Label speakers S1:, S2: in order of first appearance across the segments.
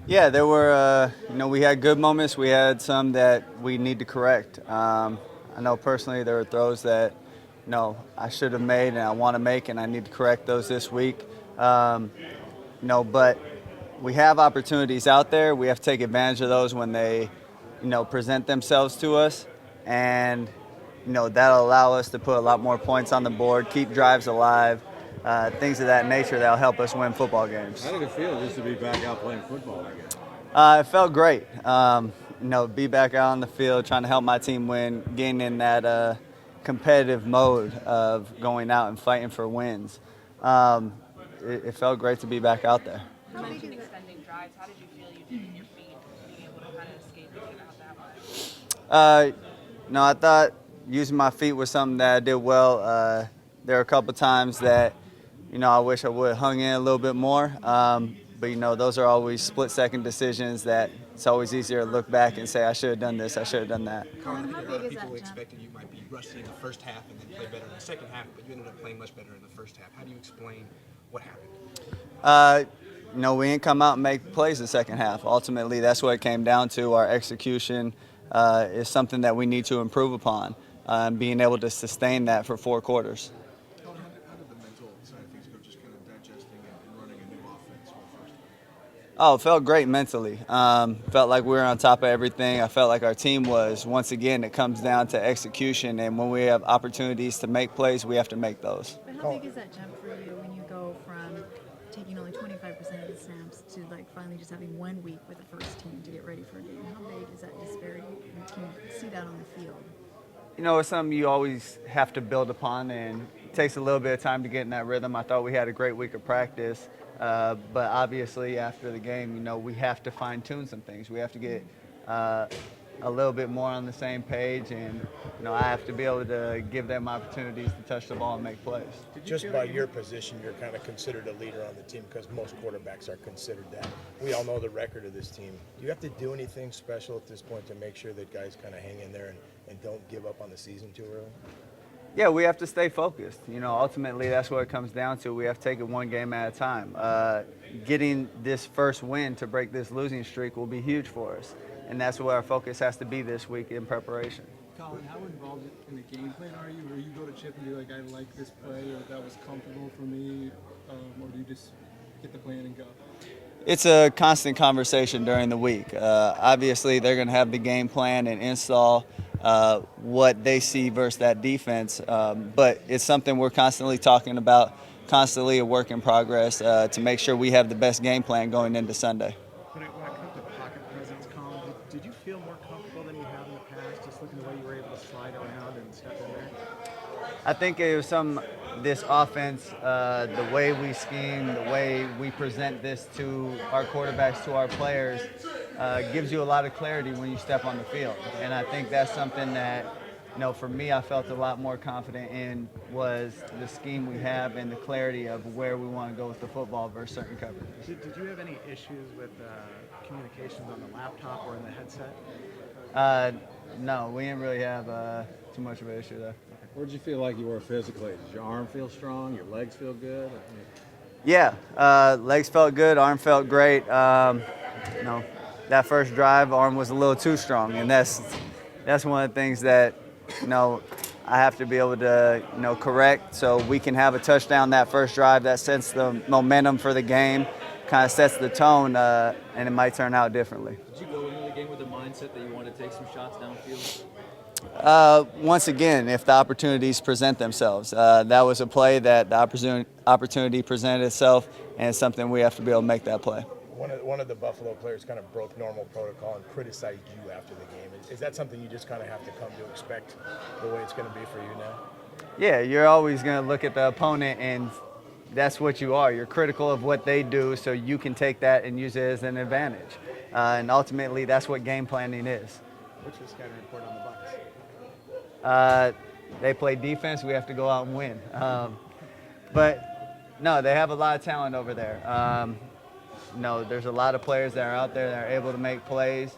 S1: Yeah, there were, we had good moments. We had some that we need to correct. I know personally there were throws that, I should have made and I want to make, and I need to correct those this week. Um, but we have opportunities out there. We have to take advantage of those when they, present themselves to us. And, that'll allow us to put a lot more points on the board, keep drives alive, things of that nature that'll help us win football games.
S2: How did it feel just to be back out playing football again?
S1: It felt great. Be back out on the field, trying to help my team win, getting in that competitive mode of going out and fighting for wins. It felt great to be back out there.
S3: You mentioned extending drives. How did you feel you did with your feet, being able to kind of escape and get out that way?
S1: I thought using my feet was something that I did well. There are a couple times that, I wish I would have hung in a little bit more. But, those are always split-second decisions that it's always easier to look back and say, I should have done this, I should have done that.
S4: Colin, I think a lot of people expected you might be rusty in the first half and then play better in the second half, but you ended up playing much better in the first half. How do you explain what happened?
S1: We didn't come out and make plays the second half. Ultimately, that's what it came down to. Our execution is something that we need to improve upon, being able to sustain that for 4 quarters.
S4: How did the mental side of things go, just kind of digesting and running a new offense for the first time?
S1: Oh, it felt great mentally. Felt like we were on top of everything. I felt like our team was. Once again, it comes down to execution, and when we have opportunities to make plays, we have to make those.
S5: But how big is that jump for you when you go from taking only 25% of the snaps to finally just having 1 week with the first team to get ready for a game? How big is that disparity? And can you see that on the field?
S1: It's something you always have to build upon, and it takes a little bit of time to get in that rhythm. I thought we had a great week of practice, but obviously after the game, we have to fine-tune some things. We have to get a little bit more on the same page, and I have to be able to give them opportunities to touch the ball and make plays.
S6: Just by your position, you're kind of considered a leader on the team because most quarterbacks are considered that. We all know the record of this team. Do you have to do anything special at this point to make sure that guys kind of hang in there and don't give up on the season too early?
S1: Yeah, we have to stay focused. Ultimately that's what it comes down to. We have to take it one game at a time. Getting this first win to break this losing streak will be huge for us, and that's where our focus has to be this week in preparation.
S7: Colin, how involved in the game plan are you? Or you go to Chip and be like, I like this play, or that was comfortable for me, or do you just get the plan and go?
S1: It's a constant conversation during the week. Obviously, they're going to have the game plan and install what they see versus that defense, but it's something we're constantly talking about, constantly a work in progress to make sure we have the best game plan going into Sunday.
S4: When it comes to pocket presence, Colin, did you feel more comfortable than you have in the past, just looking at the way you were able to slide around and step in there?
S1: I think it was this offense, the way we scheme, the way we present this to our quarterbacks, to our players, gives you a lot of clarity when you step on the field. And I think that's something that, for me, I felt a lot more confident in was the scheme we have and the clarity of where we want to go with the football versus certain coverages.
S4: Did you have any issues with communications on the laptop or in the headset?
S1: No, we didn't really have too much of an issue there.
S2: Where did you feel like you were physically? Does your arm feel strong? Your legs feel good?
S1: Yeah, legs felt good, arm felt great. That first drive, arm was a little too strong, and that's one of the things that I have to be able to correct so we can have a touchdown that first drive. That sets the momentum for the game, kind of sets the tone, and it might turn out differently.
S8: Did you go into the game with the mindset that you wanted to take some shots downfield?
S1: Once again, if the opportunities present themselves, that was a play that the opportunity presented itself, and it's something we have to be able to make that play.
S6: One of the Buffalo players kind of broke normal protocol and criticized you after the game. Is that something you just kind of have to come to expect the way it's going to be for you now?
S1: Yeah, you're always going to look at the opponent, and that's what you are. You're critical of what they do, so you can take that and use it as an advantage. And ultimately, that's what game planning is.
S4: What's your scouting report on the Bucs?
S1: They play defense. We have to go out and win. But no, they have a lot of talent over there. There's a lot of players that are out there that are able to make plays.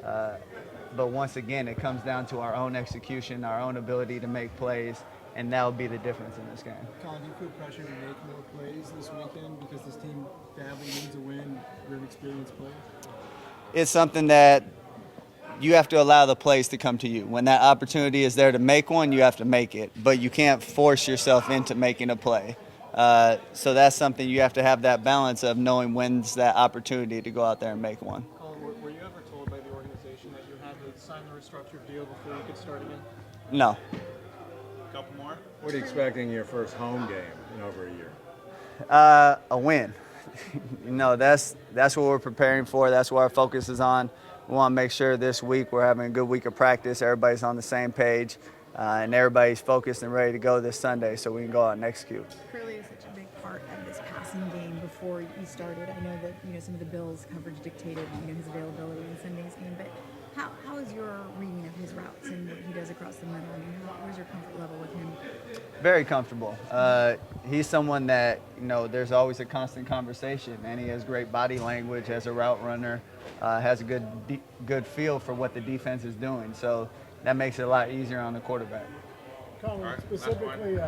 S1: But once again, it comes down to our own execution, our own ability to make plays, and that will be the difference in this game.
S7: Colin, do you feel pressure to make more plays this weekend because this team badly needs a win? You're an experienced player.
S1: it's something that you have to allow the plays to come to you. When that opportunity is there to make one, you have to make it. But you can't force yourself into making a play. So that's something you have to have that balance of knowing when's that opportunity to go out there and make one.
S9: Colin, were you ever told by the organization that you had to sign the restructured deal before you could start again?
S1: No.
S9: Couple more?
S2: What are you expecting in your first home game in over a year?
S1: A win. That's what we're preparing for. That's what our focus is on. We want to make sure this week we're having a good week of practice. Everybody's on the same page, and everybody's focused and ready to go this Sunday so we can go out and execute.
S5: Curley is such a big part of this passing game before you started. I know that some of the Bills' coverage dictated his availability in Sunday's game, but how is your reading of his routes and what he does across the middle? I mean, where's your comfort level with him?
S1: Very comfortable. He's someone that, there's always a constant conversation, and he has great body language as a route runner, has a good feel for what the defense is doing. So that makes it a lot easier on the quarterback.
S10: Colin, specifically,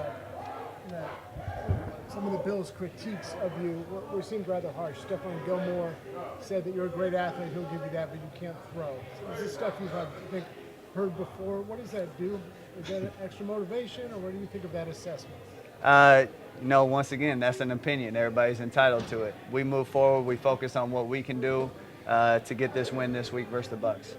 S10: some of the Bills' critiques of you seemed rather harsh. Stephon Gilmore said that you're a great athlete, he'll give you that, but you can't throw. So is this stuff you've, heard before? What does that do? Is that extra motivation, or what do you think of that assessment?
S1: Once again, that's an opinion. Everybody's entitled to it. We move forward. We focus on what we can do to get this win this week versus the Bucs.